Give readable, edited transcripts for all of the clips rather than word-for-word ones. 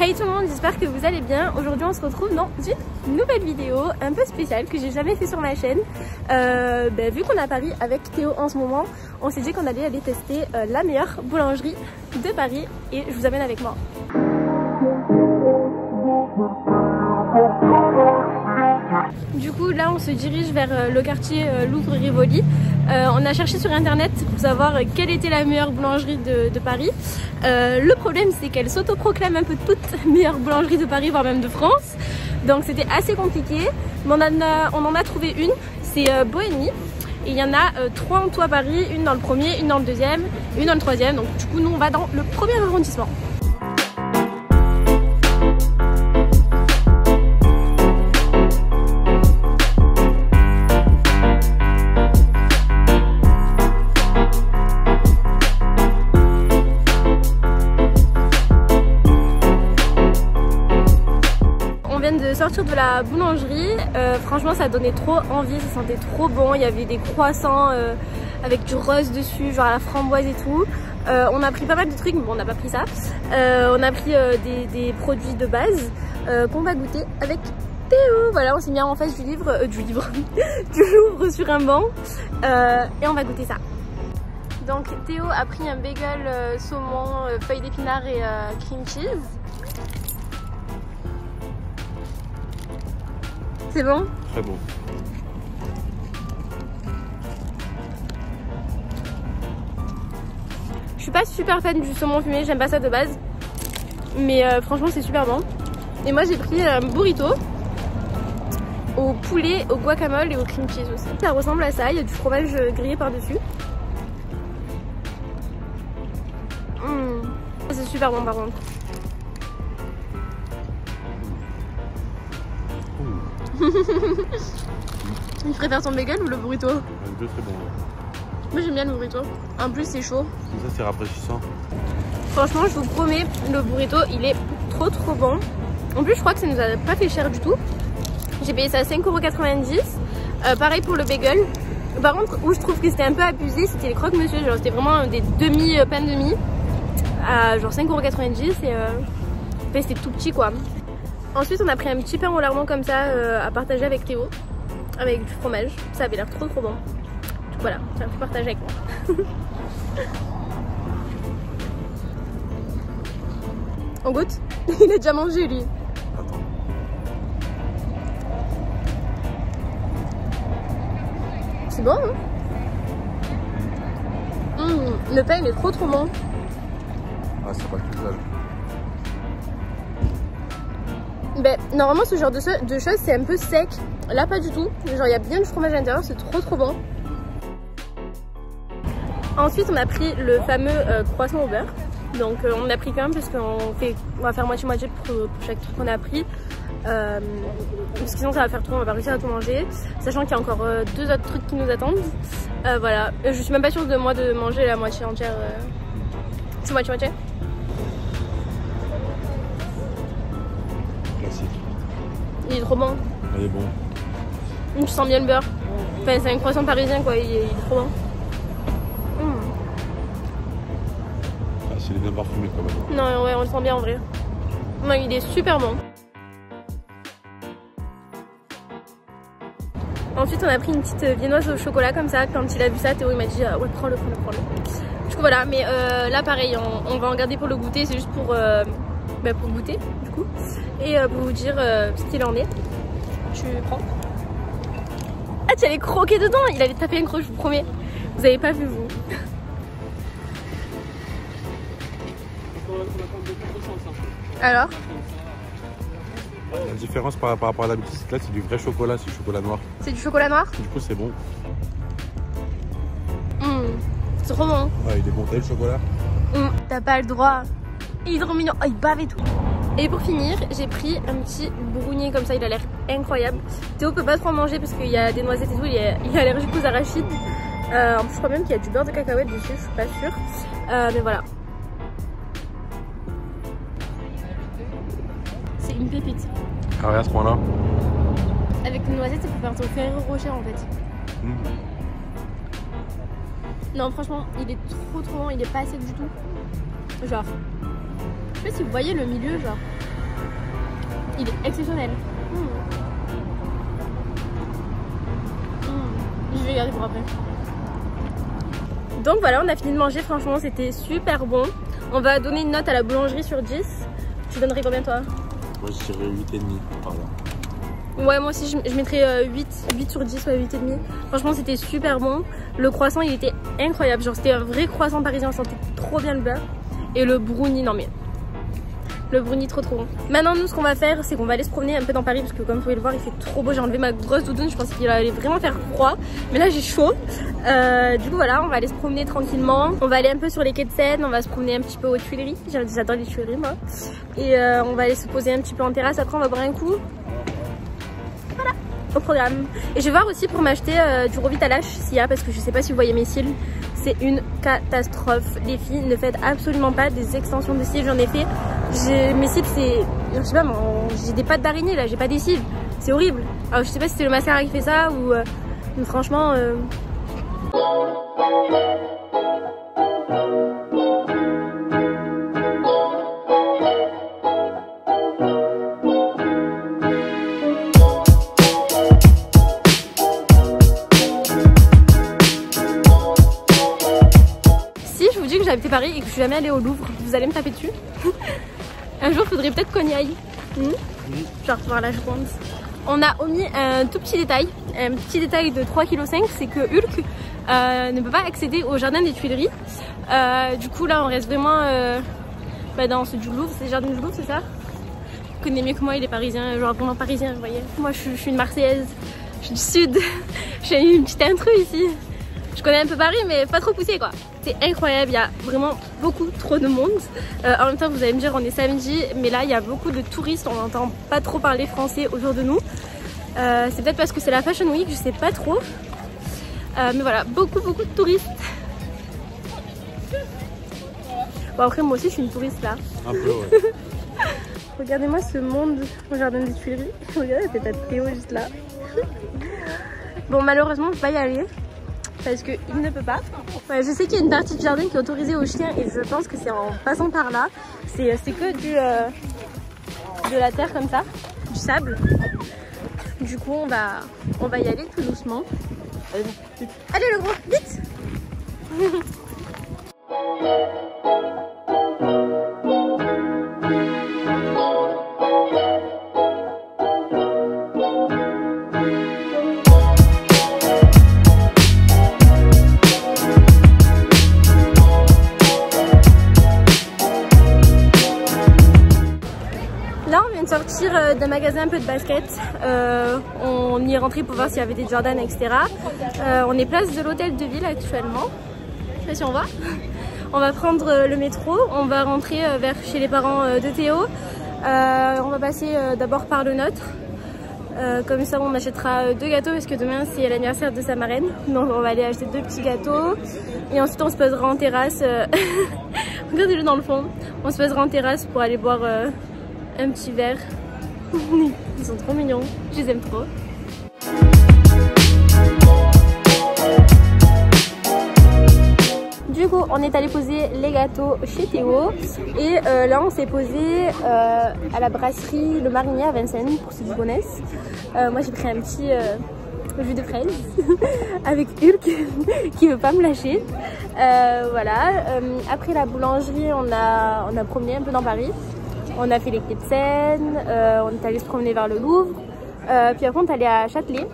Hey tout le monde, j'espère que vous allez bien. Aujourd'hui on se retrouve dans une nouvelle vidéo un peu spéciale que j'ai jamais fait sur ma chaîne. Vu qu'on est à Paris avec Théo en ce moment, on s'est dit qu'on allait aller tester la meilleure boulangerie de Paris et je vous amène avec moi. Du coup là on se dirige vers le quartier Louvre-Rivoli. On a cherché sur internet pour savoir quelle était la meilleure boulangerie de Paris. Le problème c'est qu'elle s'autoproclame un peu toute meilleure boulangerie de Paris, voire même de France. Donc c'était assez compliqué, mais on en a trouvé une, c'est Bohémie. Et il y en a 3 en tout à Paris, une dans le premier, une dans le deuxième, une dans le troisième. Donc du coup nous on va dans le premier arrondissement. De sortir de la boulangerie, franchement ça donnait trop envie, ça sentait trop bon, il y avait des croissants avec du rose dessus, genre à la framboise et tout. On a pris pas mal de trucs mais bon on n'a pas pris ça. On a pris des produits de base qu'on va goûter avec Théo. Voilà, on s'est mis en face du Louvre sur un banc et on va goûter ça. Donc Théo a pris un bagel saumon, feuilles d'épinards et cream cheese. C'est bon? Très bon. Je suis pas super fan du saumon fumé, j'aime pas ça de base. Mais franchement c'est super bon. Et moi j'ai pris un burrito au poulet, au guacamole et au cream cheese aussi. Ça ressemble à ça, il y a du fromage grillé par dessus. C'est super bon par contre. Tu préfères ton bagel ou le burrito? Les deux très bon. Moi j'aime bien le burrito. En plus c'est chaud. Et ça c'est rafraîchissant. Franchement je vous promets, le burrito il est trop bon. En plus je crois que ça nous a pas fait cher du tout. J'ai payé ça à 5,90 €. Pareil pour le bagel. Par contre où je trouve que c'était un peu abusé, c'était les croque-monsieur. Genre c'était vraiment des demi, pain demi. À genre 5,90 € et c'était tout petit quoi. Ensuite on a pris un petit pain au lardon comme ça à partager avec Théo. Avec du fromage, ça avait l'air trop bon. Donc voilà, ça m'a fait partager avec moi. On goûte? Il a déjà mangé lui. Attends. C'est bon hein? Le pain il est trop bon. Ah c'est pas le visage. Ben, normalement ce genre de choses c'est un peu sec. Là pas du tout. Genre il y a bien du fromage à l'intérieur, c'est trop bon. Ensuite on a pris le fameux croissant au beurre. Donc on a pris quand même parce qu'on va faire moitié-moitié pour chaque truc qu'on a pris. Parce que sinon ça va faire trop, on va pas réussir à tout manger. Sachant qu'il y a encore 2 autres trucs qui nous attendent. Voilà, je suis même pas sûre de moi de manger la moitié entière. C'est moitié-moitié. Il est trop bon. Il est bon. Tu sens bien le beurre. Enfin, c'est un croissant parisien quoi, il est trop bon. Ah, il est bien parfumé quand même. Non, ouais, on le sent bien en vrai. Non, il est super bon. Ensuite, on a pris une petite viennoise au chocolat comme ça. Quand il a vu ça, Théo il m'a dit ouais, prends-le. Du coup, voilà, mais là pareil, on va en garder pour le goûter. C'est juste pour goûter du coup. Et pour vous dire ce qu'il en est. Tu prends. Ah tu allais croquer dedans. Il allait taper un croc, je vous promets. Vous avez pas vu vous. Alors? La différence par rapport à l'habitude c'est que là c'est du vrai chocolat, c'est du chocolat noir. C'est du chocolat noir? Du coup c'est bon. C'est trop bon. Ouais il est bon, t'as eu le chocolat? T'as pas le droit. Il est trop mignon. Oh il bave et tout. Et pour finir, j'ai pris un petit brownie comme ça, il a l'air incroyable. Théo peut pas trop en manger parce qu'il y a des noisettes et tout, il est allergique aux arachides. En plus, je crois même qu'il y a du beurre de cacahuète dessus, je suis pas sûre. Mais voilà. C'est une pépite. Ah ouais, à ce point-là. Avec une noisette, ça peut faire ton Ferrero Rocher en fait. Non, franchement, il est trop bon, il est pas sec du tout. Genre, je sais pas si vous voyez le milieu, genre, il est exceptionnel. Je vais garder pour après. Donc voilà, on a fini de manger, franchement c'était super bon. On va donner une note à la boulangerie sur 10. Tu donnerais combien toi? Moi je dirais 8,5 par là. Ouais, moi aussi je mettrais 8 sur 10, ouais, 8,5. Franchement c'était super bon. Le croissant il était incroyable, genre c'était un vrai croissant parisien, on sentait trop bien le beurre. Et le brownie, non mais... Le brownie trop bon. Maintenant nous ce qu'on va faire c'est qu'on va aller se promener un peu dans Paris parce que comme vous pouvez le voir il fait trop beau. J'ai enlevé ma grosse doudoune, je pensais qu'il allait vraiment faire froid. Mais là j'ai chaud. Du coup voilà, on va aller se promener tranquillement. On va aller un peu sur les quais de Seine, on va se promener un petit peu aux Tuileries. J'adore les Tuileries moi. Et on va aller se poser un petit peu en terrasse, après on va boire un coup. Voilà, au programme. Et je vais voir aussi pour m'acheter du Rovitalash s'il y a, parce que je sais pas si vous voyez mes cils. C'est une catastrophe. Les filles, ne faites absolument pas des extensions de cils. J'en ai fait. Mes cils, c'est... Je sais pas, j'ai des pattes d'araignée là, j'ai pas des cils. C'est horrible. Alors je sais pas si c'est le mascara qui fait ça ou... mais franchement... j'habitais Paris et que je suis jamais allée au Louvre, vous allez me taper dessus. Un jour, faudrait peut-être qu'on y aille. Genre voir la Joconde. On a omis un tout petit détail de 3,5 kg, c'est que Hulk ne peut pas accéder au jardin des Tuileries. Du coup, là, on reste vraiment dans ceux du Louvre. C'est le jardin du Louvre, c'est ça? Vous connaissez mieux que moi, il est parisien, genre vraiment parisien, vous voyez. Moi, je suis une Marseillaise, je suis du Sud. J'ai une petite intrus ici. Je connais un peu Paris mais pas trop poussé quoi. C'est incroyable, il y a vraiment beaucoup trop de monde. En même temps vous allez me dire on est samedi mais là il y a beaucoup de touristes, on n'entend pas trop parler français autour de nous. C'est peut-être parce que c'est la Fashion Week, je sais pas trop. Mais voilà, beaucoup de touristes. Bon après moi aussi je suis une touriste là. Un peu ouais. Regardez-moi ce monde au jardin des Tuileries. Regardez la tête à Théo juste là. Bon malheureusement on peut pas y aller. Parce qu'il ne peut pas. Ouais, je sais qu'il y a une partie du jardin qui est autorisée aux chiens et je pense que c'est en passant par là. C'est que de la terre comme ça, du sable. Du coup on va y aller tout doucement. Allez le gros, vite. Sortir d'un magasin un peu de basket, on y est rentré pour voir s'il y avait des Jordan, etc. On est place de l'hôtel de ville actuellement. Je sais pas si on va. On va prendre le métro, on va rentrer vers chez les parents de Théo. On va passer d'abord par le nôtre. Comme ça on achètera 2 gâteaux parce que demain c'est l'anniversaire de sa marraine. Donc on va aller acheter 2 petits gâteaux. Et ensuite on se posera en terrasse. Regardez-le dans le fond. On se posera en terrasse pour aller boire un petit verre. Ils sont trop mignons, je les aime trop. Du coup on est allé poser les gâteaux chez Théo. Et là on s'est posé à la brasserie Le Marinier à Vincennes, pour ceux qui connaissent. Moi j'ai pris un petit jus de fraise avec Hulk qui veut pas me lâcher. Voilà. Après la boulangerie on a promené un peu dans Paris. On a fait les quais de Seine, on est allé se promener vers le Louvre, puis après on est allé à Châtelet.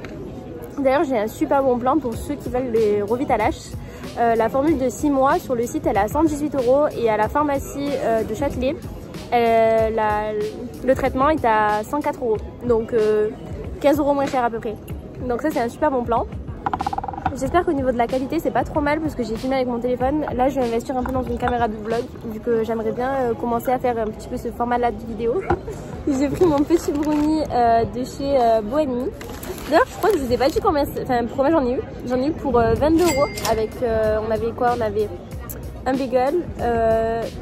D'ailleurs j'ai un super bon plan pour ceux qui veulent les Rovitalash. La formule de 6 mois sur le site elle est à 118 € et à la pharmacie de Châtelet le traitement est à 104 €. Donc 15 € moins cher à peu près. Donc ça c'est un super bon plan. J'espère qu'au niveau de la qualité c'est pas trop mal parce que j'ai filmé avec mon téléphone. Là je vais investir un peu dans une caméra de vlog vu que j'aimerais bien commencer à faire un petit peu ce format là de vidéo. J'ai pris mon petit brownie de chez Bohemi. D'ailleurs je crois que je vous ai pas dit combien j'en ai eu. J'en ai eu pour 22 € avec on avait quoi? On avait un bagel,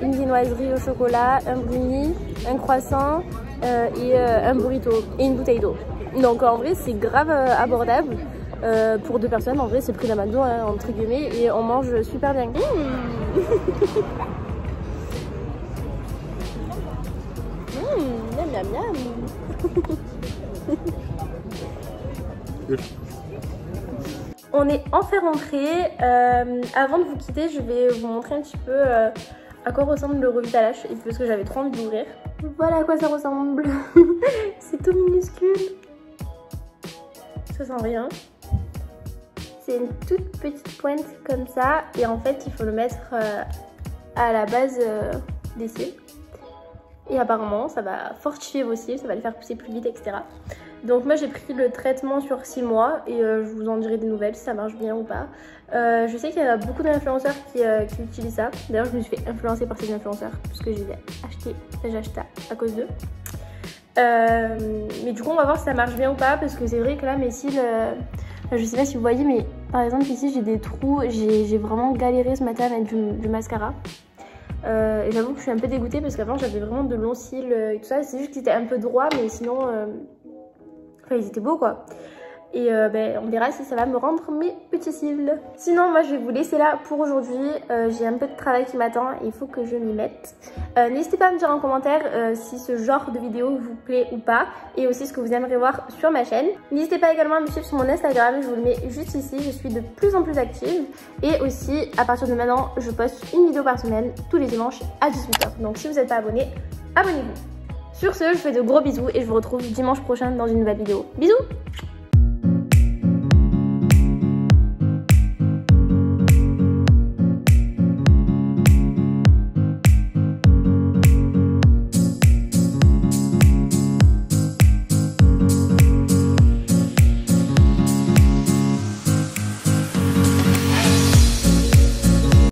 une viennoiserie au chocolat, un brownie, un croissant et un burrito et une bouteille d'eau. Donc en vrai c'est grave abordable. Pour 2 personnes, en vrai c'est le prix d'un McDo hein, entre guillemets et on mange super bien. Miam miam. miam miam. On est enfin rentré. Avant de vous quitter, je vais vous montrer un petit peu à quoi ressemble le revitalash, parce que j'avais trop envie d'ouvrir. Voilà à quoi ça ressemble. C'est tout minuscule. Ça sent rien. C'est une toute petite pointe comme ça, et en fait il faut le mettre à la base des cils. Et apparemment ça va fortifier vos cils, ça va les faire pousser plus vite, etc. Donc moi j'ai pris le traitement sur 6 mois et je vous en dirai des nouvelles si ça marche bien ou pas. Je sais qu'il y en a beaucoup d'influenceurs qui utilisent ça. D'ailleurs je me suis fait influencer par ces influenceurs parce que j'ai acheté à cause d'eux. Mais du coup on va voir si ça marche bien ou pas, parce que c'est vrai que là mes cils, je sais pas si vous voyez, mais par exemple ici j'ai des trous, j'ai vraiment galéré ce matin à mettre du mascara. Et j'avoue que je suis un peu dégoûtée parce qu'avant j'avais vraiment de longs cils et tout ça, c'est juste qu'ils étaient un peu droits, mais sinon enfin ils étaient beaux quoi. Et on verra si ça va me rendre mes petits cils. Sinon moi je vais vous laisser là pour aujourd'hui. J'ai un peu de travail qui m'attend et il faut que je m'y mette. N'hésitez pas à me dire en commentaire si ce genre de vidéo vous plaît ou pas, et aussi ce que vous aimeriez voir sur ma chaîne. N'hésitez pas également à me suivre sur mon Instagram, je vous le mets juste ici. Je suis de plus en plus active, et aussi à partir de maintenant je poste une vidéo par semaine tous les dimanches à 18 h. Donc si vous n'êtes pas abonné, abonnez-vous. Sur ce, je vous fais de gros bisous et je vous retrouve dimanche prochain dans une nouvelle vidéo. Bisous!